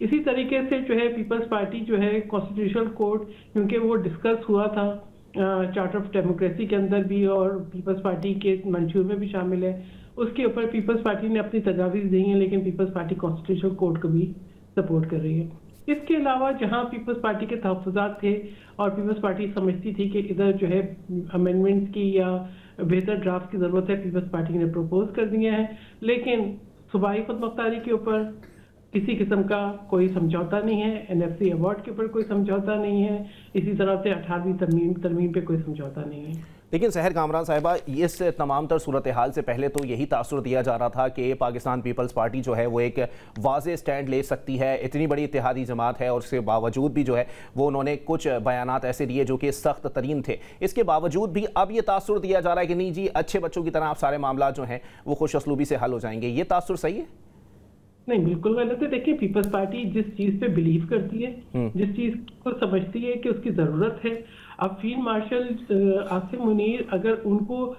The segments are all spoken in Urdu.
اسی طریقے سے جو ہے پیپلز پارٹی جو ہے کانسٹیٹیوشنل کورٹ، کیونکہ وہ ڈسکس ہوا تھا چارٹر آف ڈیموکریسی کے اندر بھی اور پیپلز پارٹی کے منشور میں بھی شامل ہے، اس کے اوپر پیپلز پارٹی نے اپنی تجاویز دی ہیں، لیکن پیپلز پارٹی کانسٹیٹیوشنل کورٹ کو بھی سپورٹ کر رہی ہے۔ اس کے علاوہ جہاں پیپلز پارٹی کے تحفظات تھے اور پیپلز پارٹی سمجھتی تھی کہ ادھر جو ہے امینڈمنٹ کی یا بہتر ڈرافٹ کی ضرورت ہے، پیپلز پارٹی نے پروپوز کر دیا ہے، لیکن صوبائی خود مختاری کے اوپر کسی قسم کا کوئی سمجھوتا نہیں ہے، NFC ایوارڈ کے اوپر کوئی سمجھوتا نہیں ہے، اسی طرح سے 18ویں ترمیم پہ کوئی سمجھوتا نہیں ہے۔ لیکن سحر کامران صاحبہ، اس تمام تر صورتحال سے پہلے تو یہی تاثر دیا جا رہا تھا کہ پاکستان پیپلز پارٹی جو ہے وہ ایک واضح سٹینڈ لے سکتی ہے، اتنی بڑی اتحادی جماعت ہے، اور اس کے باوجود بھی جو ہے وہ انہوں نے کچھ بیانات ایسے دیے جو کہ سخت ترین تھے۔ اس کے باوجود بھی اب یہ تاثر دیا جا رہا ہے کہ نہیں جی، اچھے بچوں کی طرح آپ سارے معاملات جو ہیں وہ خوش اسلوبی سے حل ہو جائیں گے، یہ تاثر صحیح ہے؟ نہیں، بالکل غلط ہے۔ دیکھیں، پیپلز پارٹی جس چیز پہ بلیو کرتی ہے، جس چیز کو سمجھتی ہے کہ اس کی ضرورت ہے، اب فیلڈ مارشل عاصم منیر اگر ان کو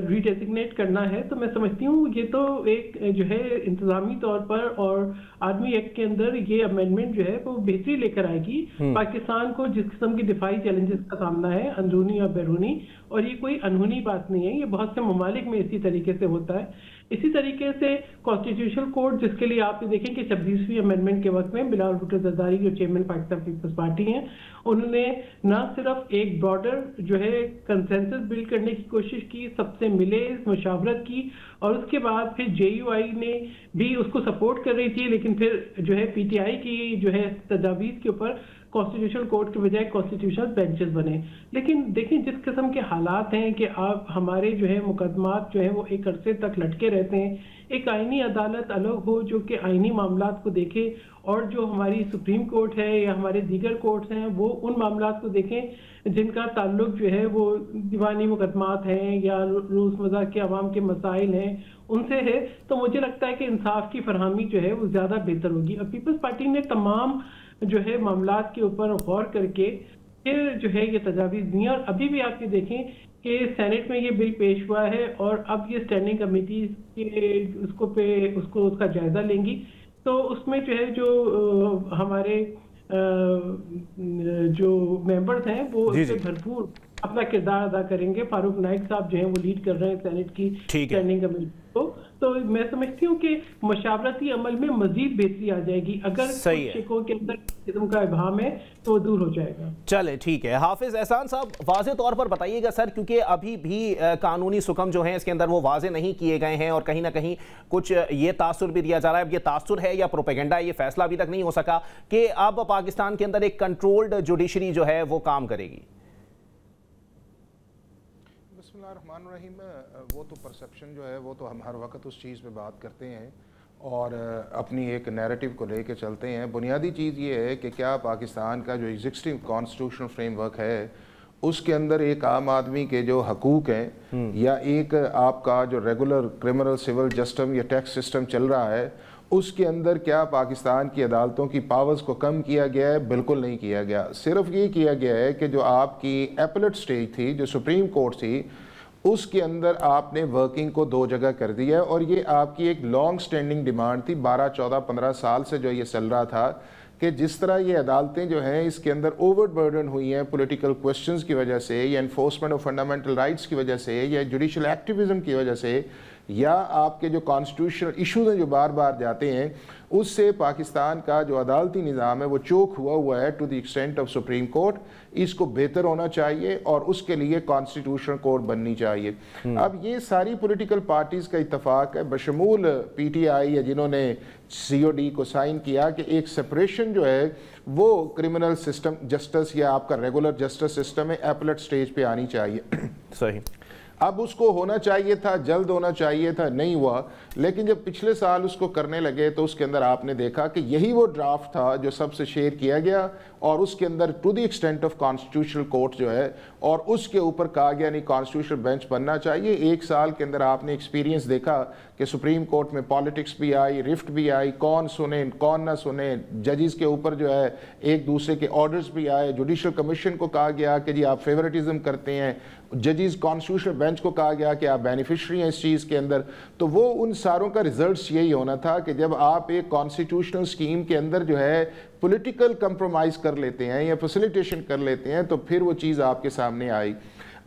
ری ڈیزگنیٹ کرنا ہے تو میں سمجھتی ہوں یہ تو ایک جو ہے انتظامی طور پر اور آرمی ایکٹ کے اندر یہ امینڈمنٹ جو ہے وہ بہتری لے کر آئے گی پاکستان کو جس قسم کی دفاعی چیلنجز کا سامنا ہے، اندرونی اور بیرونی، اور یہ کوئی انہونی بات نہیں ہے، یہ بہت سے ممالک میں اسی طریقے سے ہوتا ہے۔ اسی طریقے سے کانسٹیٹیوشنل کورٹ، جس کے لیے آپ یہ دیکھیں کہ 26ویں امینڈمنٹ کے وقت میں بلال بھٹو زرداری جو چیئرمین پاکستان پیپلز پارٹی ہیں، انہوں نے نہ صرف ایک براڈر جو ہے کنسنسس بلڈ کرنے کی کوشش کی، سب سے ملے، مشاورت کی، اور اس کے بعد پھر JUI نے بھی اس کو سپورٹ کر رہی تھی، لیکن پھر جو ہے PTI کی جو ہے تجاویز کے اوپر کانسٹیٹیوشنل کورٹ کے بجائے کانسٹیٹیوشنل بینچز بنے۔ لیکن دیکھیں جس قسم کے حالات ہیں کہ آپ ہمارے جو ہے مقدمات جو ہیں وہ ایک عرصے تک لٹکے رہتے ہیں، ایک آئینی عدالت الگ ہو جو کہ آئینی معاملات کو دیکھے، اور جو ہماری سپریم کورٹ ہے یا ہمارے دیگر کورٹس ہیں وہ ان معاملات کو دیکھیں جن کا تعلق جو ہے وہ دیوانی مقدمات ہیں یا روز مذاق کے عوام کے مسائل ہیں ان سے ہے، تو مجھے لگتا ہے کہ انصاف کی فراہمی جو ہے وہ زیادہ بہتر ہوگی۔ اور پیپلز پارٹی نے تمام جو ہے معاملات کے اوپر غور کر کے پھر جو ہے یہ تجاویز دی، اور ابھی بھی آپ یہ دیکھیں کہ سینٹ میں یہ بل پیش ہوا ہے اور اب یہ اسٹینڈنگ کمیٹی اس کا جائزہ لیں گی، تو اس میں جو ہے جو ہمارے جو ممبرز ہیں وہ اس سے بھرپور اپنا کردار ادا کریں گے۔ فاروق نائک صاحب جو ہیں وہ لیڈ کر رہے ہیں سینٹ کی اسٹینڈنگ کمیٹی کو، تو میں سمجھتی ہوں کہ مشاورتی عمل میں مزید بہتری آ جائے گی، اگر شکوں کے اندر قسم کا ابہام ہے تو وہ دور ہو جائے گا۔ چلے ٹھیک ہے، حافظ احسان صاحب واضح طور پر بتائیے گا سر، کیونکہ ابھی بھی قانونی سکم جو ہیں اس کے اندر وہ واضح نہیں کیے گئے ہیں، اور کہیں نہ کہیں کچھ یہ تاثر بھی دیا جا رہا ہے، اب یہ تاثر ہے یا پروپیگنڈا، یہ فیصلہ ابھی تک نہیں ہو سکا کہ اب پاکستان کے اندر ایک کنٹرولڈ جوڈیشری جو ہے وہ کام کرے گی۔ بسم اللہ الرحمن الرحیم، وہ تو پرسپشن جو ہے وہ تو ہم ہر وقت اس چیز پہ بات کرتے ہیں اور اپنی ایک نیریٹو کو لے کے چلتے ہیں۔ بنیادی چیز یہ ہے کہ کیا پاکستان کا جو ایگزسٹنگ کانسٹیٹیوشنل فریم ورک ہے اس کے اندر ایک عام آدمی کے جو حقوق ہیں یا ایک آپ کا جو ریگولر کرمنل سول جسٹم یا ٹیکس سسٹم چل رہا ہے اس کے اندر کیا پاکستان کی عدالتوں کی پاورز کو کم کیا گیا ہے؟ بالکل نہیں کیا گیا۔ صرف یہ کیا گیا ہے کہ جو آپ کی ایپلیٹ سٹیج تھی، جو سپریم کورٹ تھی، اس کے اندر آپ نے ورکنگ کو 2 جگہ کر دیا ہے، اور یہ آپ کی ایک لانگ سٹینڈنگ ڈیمانڈ تھی، 12 14 15 سال سے جو یہ چل رہا تھا کہ جس طرح یہ عدالتیں جو ہیں اس کے اندر اوور برڈن ہوئی ہیں پولیٹیکل کوسچنز کی وجہ سے یا انفورسمنٹ آف فنڈامنٹل رائٹس کی وجہ سے یا جوڈیشل ایکٹیویزم کی وجہ سے یا آپ کے جو کانسٹیٹیوشنل ایشوز ہیں جو بار بار جاتے ہیں، اس سے پاکستان کا جو عدالتی نظام ہے وہ چوک ہوا ہے to the extent of supreme court. اس کو بہتر ہونا چاہیے اور اس کے لیے کانسٹیٹیوشنل کورٹ بننی چاہیے۔ اب یہ ساری پولیٹیکل پارٹیز کا اتفاق ہے بشمول PTI یا جنہوں نے COD کو سائن کیا کہ ایک سپریشن جو ہے وہ کرمنل سسٹم جسٹس یا آپ کا ریگولر جسٹس سسٹم ہے ایپلیٹ سٹیج پہ آنی چاہیے۔ صحیح، اب اس کو ہونا چاہیے تھا، جلد ہونا چاہیے تھا، نہیں ہوا، لیکن جب پچھلے سال اس کو کرنے لگے تو اس کے اندر آپ نے دیکھا کہ یہی وہ ڈرافٹ تھا جو سب سے شیئر کیا گیا، اور اس کے اندر to the extent of constitutional court جو ہے، اور اس کے اوپر کہا گیا نہیں کانسٹیٹیوشنل بینچ بننا چاہیے۔ 1 سال کے اندر آپ نے ایکسپیرینس دیکھا کہ سپریم کورٹ میں پالیٹکس بھی آئی، رفٹ بھی آئی، کون سنیں کون نہ سنیں، ججز کے اوپر جو ہے ایک دوسرے کے آرڈرز بھی آئے، جوڈیشل کمیشن کو کہا گیا کہ جی آپ فیورٹزم کرتے ہیں، ججز کانسٹیٹیوشنل بینچ کو کہا گیا کہ آپ بینیفیشری ہیں اس چیز کے اندر، تو وہ ان ساروں کا ریزلٹس یہی ہونا تھا کہ جب آپ ایک کانسٹیٹیوشنل سکیم کے اندر جو ہے پولیٹیکل کمپرومائز کر لیتے ہیں یا فیسیلیٹیشن کر لیتے ہیں تو پھر وہ چیز آپ کے سامنے آئی۔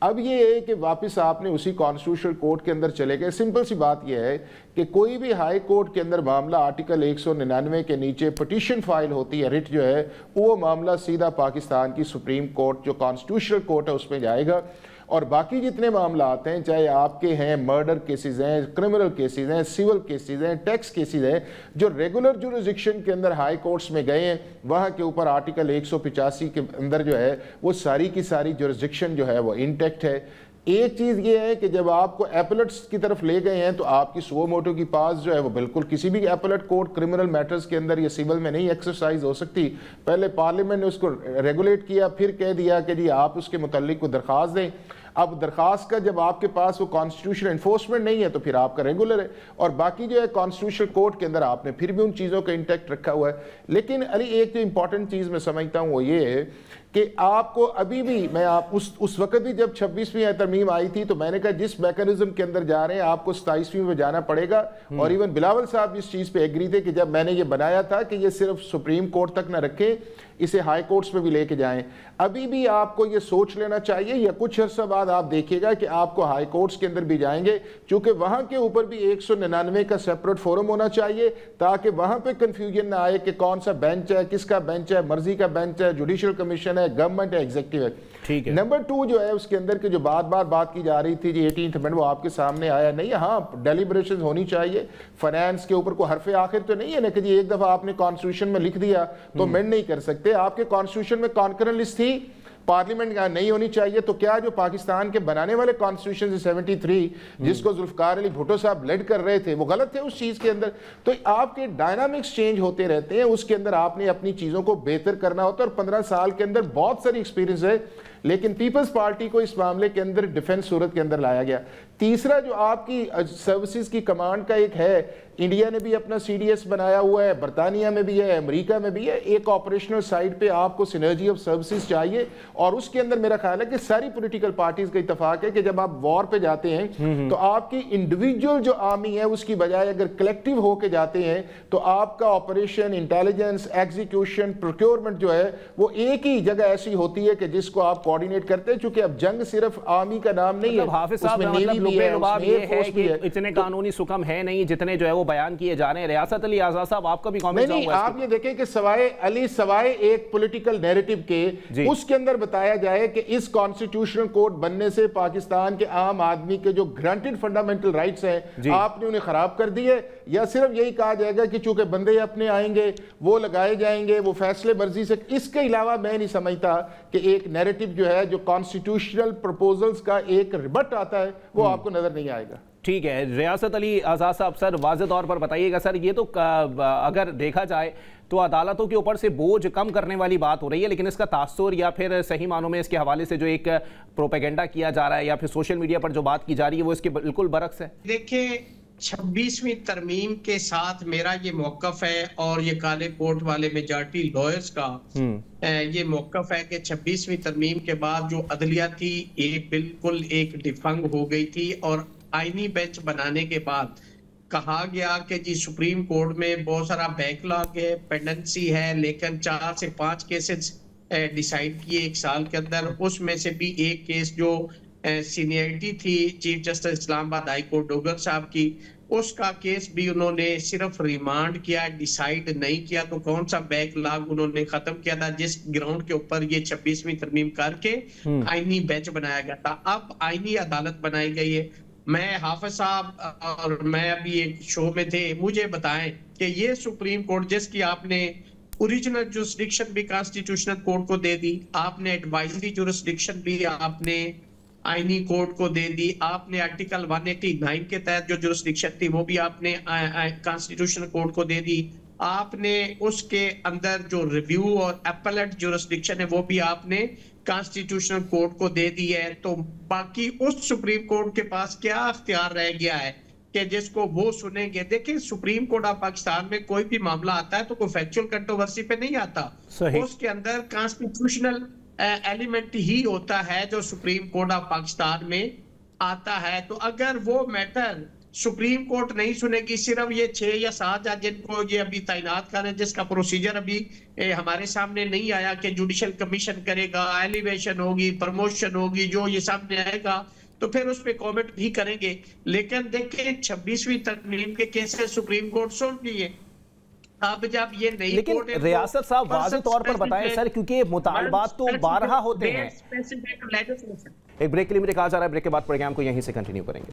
اب یہ ہے کہ واپس آپ نے اسی کانسٹیٹیوشنل کورٹ کے اندر چلے گئے۔ سمپل سی بات یہ ہے کہ کوئی بھی ہائی کورٹ کے اندر معاملہ آرٹیکل 199 کے نیچے پٹیشن فائل ہوتی ہے، ریٹ جو ہے، وہ معاملہ سیدھا پاکستان کی سپریم کورٹ جو کانسٹیٹیوشنل کورٹ ہے اس میں جائے گا، اور باقی جتنے معاملات ہیں، چاہے آپ کے ہیں مرڈر کیسز ہیں، کرمنل کیسز ہیں، سیول کیسز ہیں، ٹیکس کیسز ہیں، جو ریگولر جورسڈکشن کے اندر ہائی کورٹس میں گئے ہیں، وہاں کے اوپر آرٹیکل 185 کے اندر جو ہے وہ ساری کی ساری جورسڈکشن جو ہے وہ انٹیکٹ ہے۔ ایک چیز یہ ہے کہ جب آپ کو ایپلیٹس کی طرف لے گئے ہیں تو آپ کی سو موٹو کی پاس جو ہے وہ بالکل کسی بھی ایپلیٹ کورٹ کرمنل میٹرز کے اندر یا سیول میں نہیں ایکسرسائز ہو سکتی۔ پہلے پارلیمنٹ نے اس کو ریگولیٹ کیا، پھر کہہ دیا کہ جی آپ اس کے متعلق کو درخواست دیں۔ اب درخواست کا جب آپ کے پاس وہ کانسٹیٹیوشن انفورسمنٹ نہیں ہے تو پھر آپ کا ریگولر ہے، اور باقی جو ہے کانسٹیٹیوشنل کورٹ کے اندر آپ نے پھر بھی ان چیزوں کا انٹیکٹ رکھا ہوا ہے۔ لیکن علی ایک جو امپورٹنٹ چیز میں سمجھتا ہوں وہ یہ ہے کہ آپ کو ابھی بھی میں آپ اس وقت بھی جب 26ویں ترمیم آئی تھی تو میں نے کہا جس میکانزم کے اندر جا رہے ہیں آپ کو 27ویں میں جانا پڑے گا، اور ایون بلاول صاحب اس چیز پہ ایگری تھے کہ جب میں نے یہ بنایا تھا کہ یہ صرف سپریم کورٹ تک نہ رکھیں، اسے ہائی کورٹس پہ بھی لے کے جائیں۔ ابھی بھی آپ کو یہ سوچ لینا چاہیے، یا کچھ عرصہ بعد آپ دیکھیے گا کہ آپ کو ہائی کورٹس کے اندر بھی جائیں گے، چونکہ وہاں کے اوپر بھی 199 کا سیپریٹ فورم ہونا چاہیے تاکہ وہاں پہ کنفیوژن نہ آئے کہ کون سا بینچ ہے، کس کا بینچ ہے، مرضی کا بینچ ہے، جوڈیشل کمیشن ہے، گورنمنٹ ہے، ایگزیکٹو ہے۔ نمبر 2 جو ہے اس کے اندر کے جو بات کی جا رہی تھی جی 18th امینڈمنٹ، وہ آپ کے سامنے آیا نہیں ہے۔ ہاں ڈیلیبریشن ہونی چاہیے، فائنانس کے اوپر کوئی حرف آخر تو نہیں ہے نا کہ جی ایک دفعہ آپ نے کانسٹیٹیوشن میں لکھ دیا تو امینڈ نہیں کر سکتے۔ آپ کے کانسٹیٹیوشن میں کانکرنٹ لسٹ تھی، پارلیمنٹ کا نہیں ہونی چاہیے، تو کیا جو پاکستان کے بنانے والے کانسٹیٹیوشن سے 73 جس کو ذوالفقار علی بھٹو صاحب لیڈ کر رہے تھے وہ غلط تھے اس چیز کے اندر؟ تو آپ کے ڈائنامکس چینج ہوتے رہتے ہیں، اس کے اندر آپ نے اپنی چیزوں کو بہتر کرنا ہوتا ہے، اور 15 سال کے اندر بہت ساری ایکسپیرینس ہے، لیکن پیپلز پارٹی کو اس معاملے کے اندر ڈیفنس صورت کے اندر لایا گیا۔ تیسرا جو آپ کی سروسز کی کمانڈ کا ایک ہے، انڈیا نے بھی اپنا سی ڈی ایس بنایا ہوا ہے، برطانیہ میں بھی ہے، امریکہ میں بھی ہے، ایک آپریشنل سائٹ پہ آپ کو سینرجی آف سروسز چاہیے، اور اس کے اندر میرا خیال ہے کہ ساری پولیٹیکل پارٹیز کا اتفاق ہے کہ جب آپ وار پہ جاتے ہیں تو آپ کی انڈیویجول جو آرمی ہے اس کی بجائے اگر کلیکٹیو ہو کے جاتے ہیں تو آپ کا آپریشن، انٹیلیجنس، ایگزیکیوشن، پروکیورمنٹ جو ہے وہ ایک ہی جگہ ایسی ہوتی ہے کہ جس کو آپ کوارڈینیٹ کرتے ہیں، چونکہ اب جنگ صرف آرمی کا نام نہیں ہے، حافظ صاحب یہ ہے کہ اتنے قانونی سکم ہے نہیں جتنے جو ہے وہ بیان کیے جا رہے ہیں۔ ریاست علی آزاد صاحب آپ کا بھی کامنٹ نہیں، آپ یہ دیکھیں کہ سوائے ایک پولیٹیکل نیریٹو کے اس کے اندر بتایا جائے کہ اس کانسٹیٹیوشنل کوڈ بننے سے پاکستان کے عام آدمی کے جو گرانٹڈ فنڈامنٹل رائٹس ہیں آپ نے انہیں خراب کر دیے، یا صرف یہی کہا جائے گا کہ چونکہ بندے اپنے آئیں گے وہ لگائے جائیں گے، وہ فیصلے مرضی سے۔ اس کے علاوہ میں نہیں سمجھتا کہ ایک نیریٹو جو ہے جو کانسٹیٹیوشنل پروپوزلز کا ایک ربٹ آتا ہے وہ آپ کو نظر نہیں آئے گا۔ ٹھیک ہے، ریاست علی آزاد صاحب سر واضح طور پر بتائیے گا سر، یہ تو اگر دیکھا جائے تو عدالتوں کے اوپر سے بوجھ کم کرنے والی بات ہو رہی ہے، لیکن اس کا تاثر یا پھر صحیح معنوں میں اس کے حوالے سے جو ایک پروپیگنڈا کیا جا رہا ہے یا پھر سوشل میڈیا پر جو بات کی جا رہی ہے وہ اس کے بالکل برعکس ہے۔ دیکھیں 26ویں ترمیم کے ساتھ میرا یہ موقف ہے، اور یہ کالے کوٹ والے میجارٹی لائرز کا یہ موقف ہے کہ 26ویں ترمیم کے بعد جو عدلیہ تھی یہ بالکل ایک ڈیفنگ ہو گئی تھی، اور آئینی بینچ بنانے کے بعد کہا گیا کہ جی سپریم کورٹ میں بہت سارا بیک لاگ ہے، پینڈنسی ہے، لیکن 4 سے 5 کیسز ڈیسائیڈ کیے ایک سال کے اندر، اس میں سے بھی ایک کیس جو سینئرٹی تھی چیف جسٹس اسلام آباد ہائی کورٹ ڈوگر صاحب کی، اس کا کیس بھی انہوں نے صرف ریمانڈ کیا، ڈیسائیڈ نہیں کیا۔ تو کون سا بیک لاگ انہوں نے ختم کیا تھا جس گراؤنڈ کے اوپر یہ 26ویں ترمیم کر کے آئینی بینچ بنایا گیا تھا، اب آئینی عدالت بنائی گئی ہے۔ میں حافظ صاحب اور میں ابھی ایک شو میں تھے، مجھے بتائیں کہ یہ سپریم کورٹ جس کی آپ نے اوریجنل جورسڈکشن بھی کانسٹیٹیوشنل کورٹ کو دے دی، آپ نے ایڈوائزری جورسڈکشن بھی آپ نے آئینی کورٹ کو دے دی، آپ نے آرٹیکل 189 کے تحت جو جورسڈکشن تھی وہ بھی آپ نے کانسٹیٹیوشنل کورٹ کو دے دی، آپ نے اس کے اندر جو ریویو اور اپیلیٹ جورسڈکشن ہے وہ بھی آپ نے کانسٹیٹیوشنل کورٹ کو دے دی ہے۔ تو باقی اس سپریم کورٹ کے پاس کیا اختیار رہ گیا ہے کہ جس کو وہ سنیں گے؟ دیکھیں سپریم کورٹ آف پاکستان میں کوئی بھی معاملہ آتا ہے تو کوئی فیکچول کنٹروورسی پہ نہیں آتا، اس کے اندر کانسٹیٹیوشنل ایلیمنٹ ہی ہوتا ہے جو سپریم کورٹ آف پاکستان میں آتا ہے. تو اگر وہ میٹر سپریم کورٹ نہیں سنے گی، صرف یہ 6 یا 7 جج جن کو یہ ابھی تعینات کریں، جس کا پروسیجر ابھی ہمارے سامنے نہیں آیا کہ جوڈیشل کمیشن کرے گا، ایلیویشن ہوگی، پروموشن ہوگی، جو یہ سامنے آئے گا تو پھر اس پہ کامنٹ بھی کریں گے. لیکن دیکھیں 26ویں ترمیم کے کیسز سپریم کورٹ سن لیے. اب جب یہ نہیں، لیکن ریاست صاحب واضح طور پر بتائیں سر، کیونکہ مطالبات تو بارہا ہوتے ہیں. ایک بریک کے لیے مجھے کہا جا رہا ہے، بریک کے بعد پروگرام کو یہیں سے کنٹینیو کریں گے.